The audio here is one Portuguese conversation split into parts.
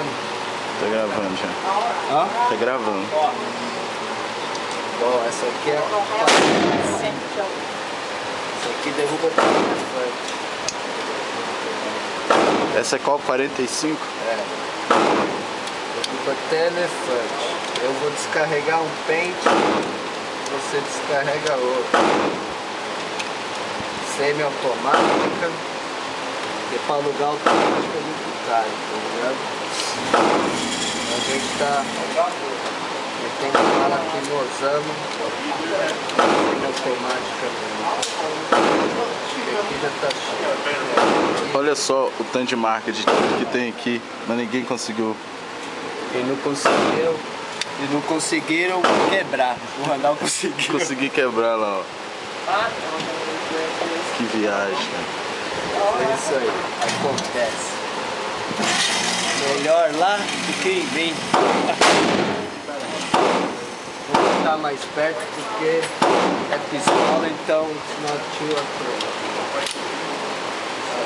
gravando? Tá gravando já. Hã? Tá gravando. Bom, essa aqui é a 45. Essa aqui derruba o telefone. Essa é qual? 45? É. Derruba telefone. Eu vou descarregar um pente, você descarrega outro. Semi-automática. E para alugar automática é muito caro, tá ligado? A gente tá metendo bala aqui no Osama. Semi-automática mesmo. Aqui já tá cheio. Olha só o tanto de marca que tem aqui, mas ninguém conseguiu. E não conseguiram quebrar. O Randall conseguiu. Consegui quebrar lá, ó. Que viagem, cara. É isso aí, acontece. Melhor lá do que em mim. Vou estar mais perto porque é pistola, então não atira pro.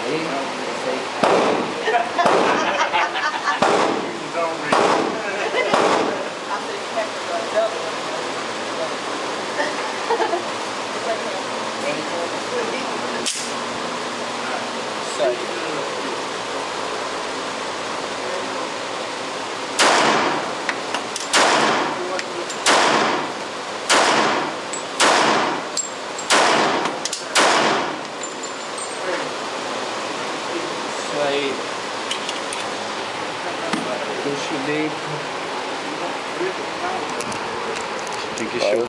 Aí, sei. Isso aí. Isso aí. Puxo dentro. Tem que chover.